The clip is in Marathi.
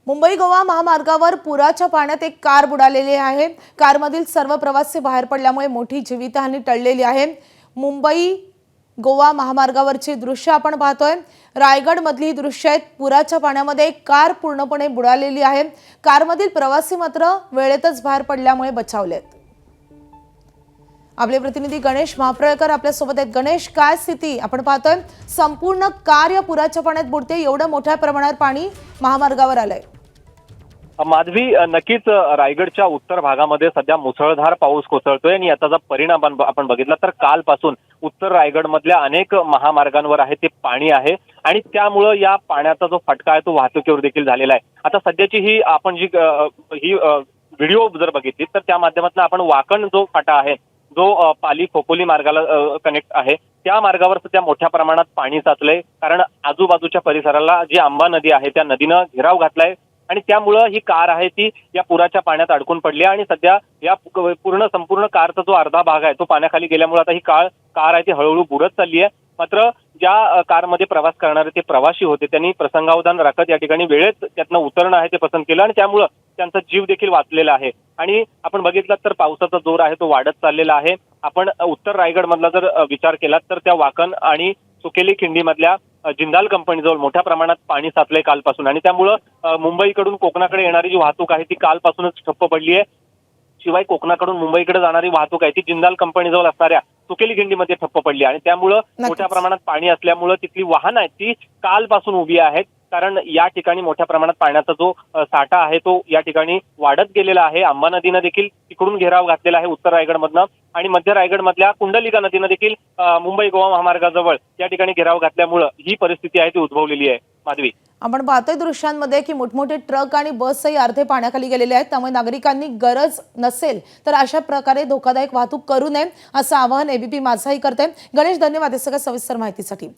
मुंबई गोवा महामार्गावर पुराच्या पाण्यात एक कार बुडालेली आहे। कारमधील सर्व प्रवासी बाहेर पडल्यामुळे मोठी जीवितहानी टळलेली आहे। मुंबई गोवा महामार्गावरची दृश्य आपण पाहतोय। रायगड मधली दृश्य आहेत। पुराच्या पाण्यामध्ये एक कार पूर्णपणे बुडालेली आहे। कारमधील प्रवासी मात्र वेळेतच बाहेर पडल्यामुळे बचावलेत। आपले प्रतिनिधी गणेश महाप्रळकर आपल्या सोबत आहेत। गणेश, काय स्थिती आपण पाहतोय? संपूर्ण कार या पुराच्या पाण्यात बुडते, एवढं मोठ्या प्रमाणात पाणी महामार्गावर आलंय। माधवी, नक्कीच रायगडच्या उत्तर भागामध्ये सध्या मुसळधार पाऊस कोसळतोय आणि याचा जर परिणाम आपण बघितला तर कालपासून उत्तर रायगडमधल्या अनेक महामार्गांवर आहे ते पाणी आहे आणि त्यामुळे या पाण्याचा जो फटका आहे तो वाहतुकीवर देखील झालेला आहे। आता सध्याची ही आपण जी व्हिडिओ जर बघितली तर त्या माध्यमातून आपण वाकण जो फाटा आहे, जो पाली खोपोली मार्गाला कनेक्ट आहे, त्या मार्गावर सध्या मोठ्या प्रमाणात पाणी साचलंय। कारण आजूबाजूच्या परिसराला जी आंबा नदी आहे त्या नदीनं घेराव घातलाय आणि त्यामुळं ही कार आहे ती या पुराच्या पाण्यात अडकून पडली आणि सध्या या संपूर्ण कारचा जो अर्धा भाग आहे तो पाण्याखाली गेल्यामुळे आता ही कार आहे ती हळूहळू बुडत चालली आहे। मात्र ज्या कारमध्ये प्रवास करणारे ते प्रवासी होते त्यांनी प्रसंगावधान राखत या ठिकाणी वेळेत त्यातनं उतरणं आहे ते पसंत केलं आणि त्यामुळं त्यांचा जीव देखील वाचलेला आहे। आणि आपण बघितलं तर पावसाचा जोर आहे तो वाढत चाललेला आहे। आपण उत्तर रायगड मधला जर विचार केला तर त्या वाकण आणि सुकेली खिंडी मधल्या जिंदाल कंपनीजवळ मोठ्या प्रमाणात पाणी साचलंय कालपासून आणि त्यामुळं मुंबईकडून कोकणाकडे येणारी जी वाहतूक आहे ती कालपासूनच ठप्प पडली आहे। शिवाय कोकणाकडून मुंबईकडे जाणारी वाहतूक आहे ती जिंदाल कंपनीजवळ असणाऱ्या सुकेली खिंडीमध्ये ठप्प पडली आणि त्यामुळं मोठ्या प्रमाणात पाणी असल्यामुळं तिथली वाहनं आहेत ती कालपासून उभी आहेत। कारण या ठिकाणी मोठ्या प्रमाणात पाण्याचा जो साठा आहे तो या ठिकाणी वाढत गेलेला आहे। आंबा नदीनं देखील तिकडून घेराव घातलेला आहे उत्तर रायगडमधनं आणि मध्य रायगडमधल्या कुंडलिका नदीनं देखील मुंबई गोवा महामार्गाजवळ या ठिकाणी घेराव घातल्यामुळं ही परिस्थिती आहे ती उद्भवलेली आहे। माधवी, आपण पाहतोय दृश्यांमध्ये की मोठमोठे ट्रक आणि बसही अर्धे पाण्याखाली गेलेले आहेत। त्यामुळे नागरिकांनी गरज नसेल तर अशा प्रकारे धोकादायक वाहतूक करू नये असं आवाहन एबीपी माझाही करते। गणेश, धन्यवाद या सगळ्या सविस्तर माहितीसाठी।